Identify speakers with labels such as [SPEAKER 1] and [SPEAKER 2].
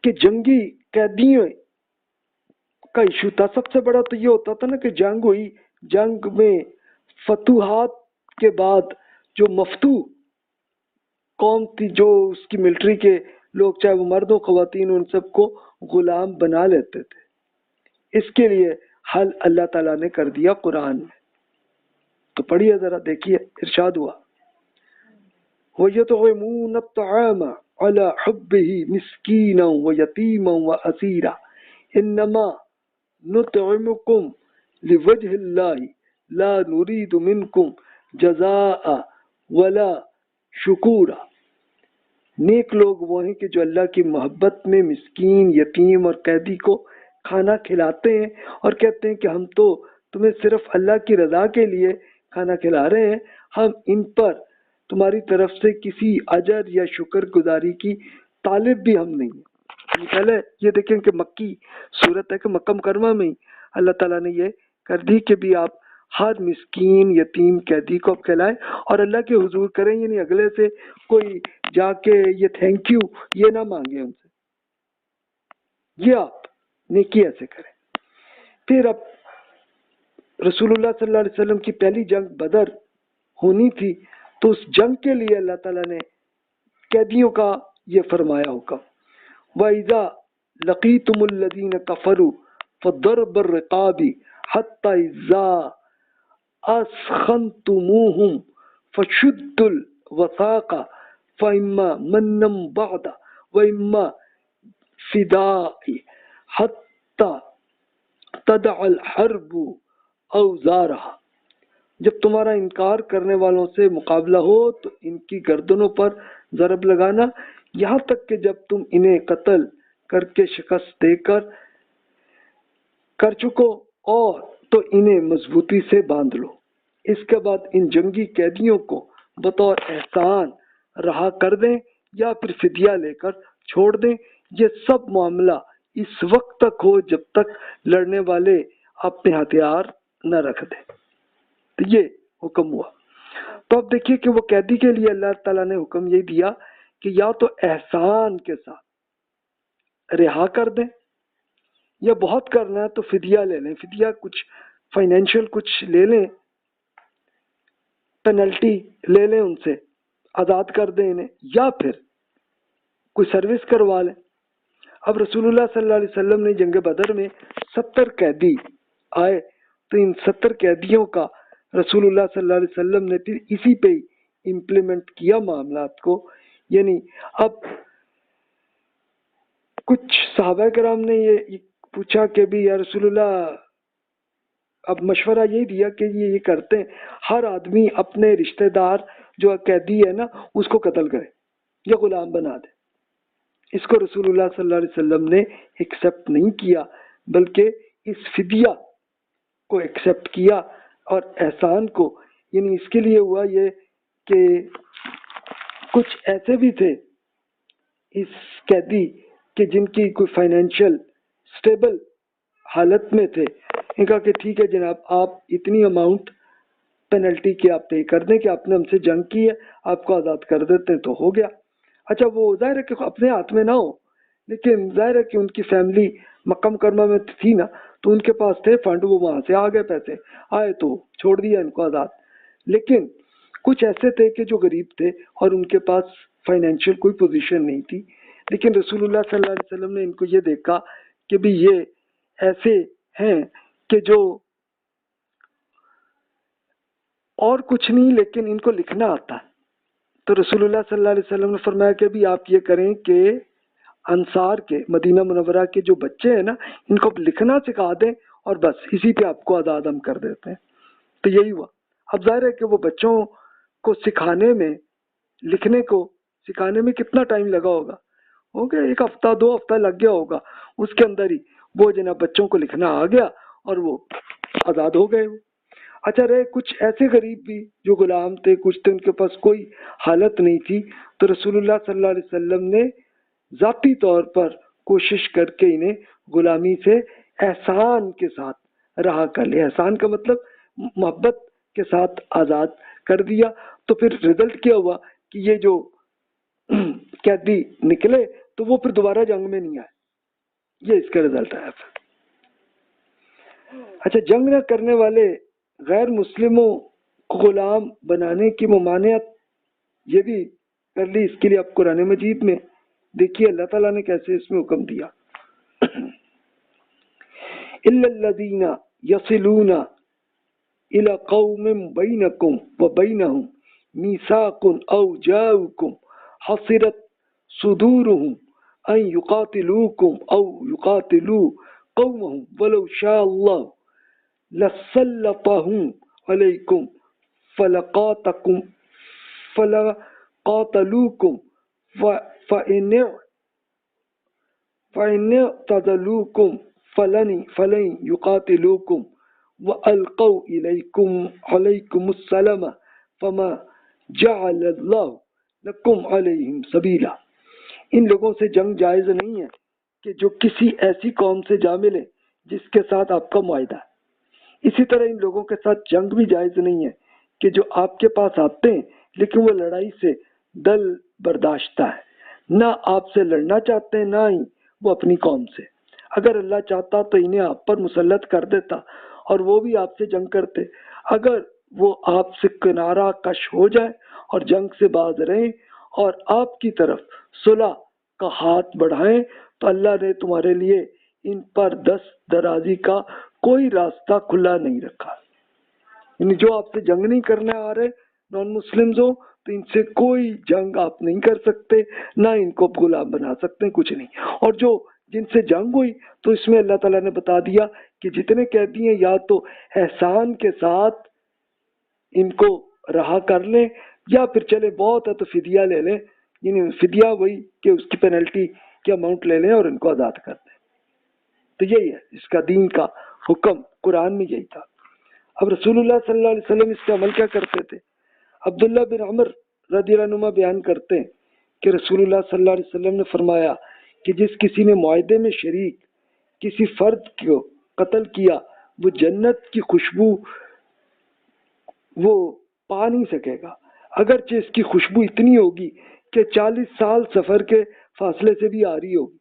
[SPEAKER 1] کہ جنگی قیدیوں کا ایشو تھا. سب سے بڑا تو یہ ہوتا تھا نا کہ جنگ ہوئی، جنگ میں فتوحات کے بعد جو مفتوح قوم تھی، جو اس کی ملٹری کے لوگ، چاہے وہ مرد و خواتین، ان سب کو غلام بنا لیتے تھے. اس کے لیے حل اللہ تعالیٰ نے کر دیا قرآن میں. تو پڑھیے ذرا، دیکھیے ارشاد ہوا وَيُطْعِمُونَ الطَّعَامَ عَلَى حُبِّهِ مِسْكِينًا وَيَتِيمًا وَأَسِيرًا إِنَّمَا نُطْعِمُكُمْ لِوَجْهِ اللَّهِ لَا نُرِيدُ مِنْكُمْ جَزَاءً وَلَا شُكُورًا. نیک لوگ وہ ہیں کہ جو اللہ کی محبت میں مسکین، یتیم اور قیدی کو کھانا کھلاتے ہیں اور کہتے ہیں کہ ہم تو تمہیں صرف اللہ کی رضا کے لیے کھانا کھلا رہے ہیں، ہم ان پر تمہاری طرف سے کسی اجر یا شکر گزاری کی طالب بھی ہم نہیں ہیں. پہلے یہ دیکھیں کہ مکی صورت ہے کہ مکہ مکرمہ میں ہی اللہ تعالیٰ نے یہ کر دی کہ بھی آپ ہر مسکین، یتیم، قیدی کو آپ کھلائیں اور اللہ کے حضور کریں، یعنی اگلے سے کوئی جا کے یہ تھینک یو یہ نہ مانگے ان سے، یہ آپ نیکی ایسے کریں. پھر اب رسول اللہ صلی اللہ علیہ وسلم کی پہلی جنگ بدر ہونی تھی، تو اس جنگ کے لیے اللہ تعالیٰ نے قیدیوں کا یہ فرمایا حکم وَإِذَا لَقِيتُمُ الَّذِينَ كَفَرُوا فَضَرْبَ الرِّقَابِ حَتَّى إِذَا أَثْخَنْتُمُوهُمْ فَشُدُّوا الْوَثَاقَ فَإِمَّا مَنًّا بَعْدَ وَإِمَّا فِدَاءً حَتَّى تَدَعَ الْحَرْبُ أَوْزَارَهَا. جب تمہارا انکار کرنے والوں سے مقابلہ ہو تو ان کی گردنوں پر ضرب لگانا، یہاں تک کہ جب تم انہیں قتل کر کے شکست دے کر چکو اور تو انہیں مضبوطی سے باندھ لو. اس کے بعد ان جنگی قیدیوں کو بطور احسان رہا کر دیں یا پھر فدیہ لے کر چھوڑ دیں. یہ سب معاملہ اس وقت تک ہو جب تک لڑنے والے اپنے ہتھیار نہ رکھ دیں. تو یہ حکم ہوا. تو اب دیکھیے کہ وہ قیدی کے لیے اللہ تعالیٰ نے حکم یہ دیا کہ یا تو احسان کے ساتھ رہا کر دیں، یا بہت کرنا ہے تو فدیہ لے لیں. فدیہ کچھ فائنینشیل کچھ لے لیں، پینلٹی لے لیں، ان سے آزاد کر دیں انہیں، یا پھر کوئی سروس کروا لیں. اب رسول اللہ صلی اللہ علیہ وسلم نے جنگ بدر میں 70 قیدی آئے، تو ان 70 قیدیوں کا رسول اللہ صلی اللہ علیہ وسلم نے پھر اسی پہ ہی امپلیمنٹ کیا معاملات کو. یعنی اب کچھ صحابہ کرام نے یہ پوچھا کہ بھی یا رسول اللہ، اب مشورہ یہی دیا کہ یہ کرتے ہیں، ہر آدمی اپنے رشتہ دار جو قیدی ہے نا اس کو قتل کرے یا غلام بنا دے. اس کو رسول اللہ صلی اللہ علیہ وسلم نے ایکسیپٹ نہیں کیا، بلکہ اس فدیہ کو ایکسیپٹ کیا اور احسان کو. یعنی اس کے لیے ہوا یہ کہ کچھ ایسے بھی تھے اس قیدی کہ جن کی کوئی فائنینشیل سٹیبل حالت میں تھے، ان کا کہ ٹھیک ہے جناب، آپ اتنی اماؤنٹ پینلٹی کی آپ پے کر دیں کہ آپ نے ہم سے جنگ کی ہے، آپ کو آزاد کر دیتے ہیں، تو ہو گیا. اچھا وہ ظاہر ہے کہ اپنے ہاتھ میں نہ ہو، لیکن ظاہر ہے کہ ان کی فیملی مکہ مکرمہ میں تھی نا، تو ان کے پاس تھے فنڈ، وہ وہاں سے آ گئے، پیسے آئے تو چھوڑ دیا ان کو آزاد. لیکن کچھ ایسے تھے کہ جو غریب تھے اور ان کے پاس فائنینشیل کوئی پوزیشن نہیں تھی، لیکن رسول اللہ صلی اللہ علیہ وسلم نے ان کو یہ دیکھا کہ بھی یہ ایسے ہیں کہ جو اور کچھ نہیں لیکن ان کو لکھنا آتا ہے. تو رسول اللہ صلی اللہ علیہ وسلم نے فرمایا کہ بھی آپ یہ کریں کہ انصار کے، مدینہ منورہ کے جو بچے ہیں نا، ان کو لکھنا سکھا دیں اور بس اسی پہ آپ کو آزاد ہم کر دیتے ہیں. تو یہی ہوا. اب ظاہر ہے کہ وہ بچوں کو سکھانے میں، لکھنے کو سکھانے میں کتنا ٹائم لگا ہوگا، ہو گیا 1 ہفتہ 2 ہفتہ لگ گیا ہوگا. اس کے اندر ہی وہ جناب بچوں کو لکھنا آ گیا اور وہ آزاد ہو گئے. اچھا رہے کچھ ایسے غریب بھی جو غلام تھے، کچھ تھے ان کے پاس کوئی حالت نہیں تھی، تو رسول اللہ صلی اللہ علیہ وسلم نے ذاتی طور پر کوشش کر کے انہیں غلامی سے احسان کے ساتھ رہا کر لیا. احسان کا مطلب محبت کے ساتھ آزاد کر دیا. تو پھر رزلٹ کیا ہوا کہ یہ جو قیدی نکلے تو وہ پھر دوبارہ جنگ میں نہیں آئے. یہ اس کا رزلٹ ہے. اچھا، جنگ نہ کرنے والے غیر مسلموں کو غلام بنانے کی ممانعت یہ بھی کر لی. اس کے لیے اب قرآن مجید میں دیکھیے اللہ تعالیٰ نے کیسے اس میں حکم دیا. إِلَّا الَّذِينَ يَصِلُونَ إِلَى قَوْمٍ بَيْنَكُمْ وَبَيْنَهُمْ مِيثَاقٌ أَوْ جَاءُوكُمْ حَصِرَتْ صُدُورُهُمْ أَن يُقَاتِلُوكُمْ أَوْ يُقَاتِلُوا قَوْمَهُمْ وَلَوْ شَاءَ اللَّهُ لَسَلَّطَهُمْ عَلَيْكُمْ فَلَقَاتَلُوكُمْ فَإِنِ اعْتَزَلُوكُمْ فَلَن يُقَاتِلُوكُمْ وَأَلْقَوْا عَلَيْكُمُ السَّلَامَ فَمَا جَعَلَ اللَّهُ لَكُمْ عَلَيْهِمْ سَبِيلًا. ان لوگوں سے جنگ جائز نہیں ہے کہ جو کسی ایسی قوم سے جا ملے جس کے ساتھ آپ کا معاہدہ ہے. اسی طرح ان لوگوں کے ساتھ جنگ بھی جائز نہیں ہے کہ جو آپ کے پاس آتے ہیں لیکن وہ لڑائی سے دل برداشتہ ہے، نہ آپ سے لڑنا چاہتے ہیں نہ ہی وہ اپنی قوم سے. اگر اللہ چاہتا تو انہیں آپ پر مسلط کر دیتا اور وہ بھی آپ سے جنگ کرتے. اگر وہ آپ سے کنارہ کش ہو جائے اور جنگ سے باز رہیں اور آپ کی طرف صلح کا ہاتھ بڑھائیں تو اللہ نے تمہارے لیے ان پر دست درازی کا کوئی راستہ کھلا نہیں رکھا. یعنی جو آپ سے جنگ نہیں کرنے آ رہے نان مسلمز ہو تو ان سے کوئی جنگ آپ نہیں کر سکتے، نہ ان کو غلام بنا سکتے، کچھ نہیں. اور جو جن سے جنگ ہوئی تو اس میں اللہ تعالیٰ نے بتا دیا کہ جتنے قیدی ہیں یا تو احسان کے ساتھ ان کو رہا کر لیں یا پھر چلے بہت ہے تو فدیہ لے لیں. یعنی فدیہ وہی کہ اس کی پینلٹی کی اماؤنٹ لے لیں اور ان کو آزاد کر دیں. تو یہی ہے اس کا دین کا حکم، قرآن میں یہی تھا. اب رسول اللہ صلی اللہ علیہ وسلم اس کا عمل کیا کرتے تھے؟ عبداللہ بن عمر رضی اللہ عنہ بیان کرتے ہیں کہ رسول اللہ صلی اللہ علیہ وسلم نے فرمایا کہ جس کسی نے معاہدے میں شریک کسی فرد کو قتل کیا وہ جنت کی خوشبو وہ پا نہیں سکے گا، اگرچہ اس کی خوشبو اتنی ہوگی کہ 40 سال سفر کے فاصلے سے بھی آ رہی ہوگی.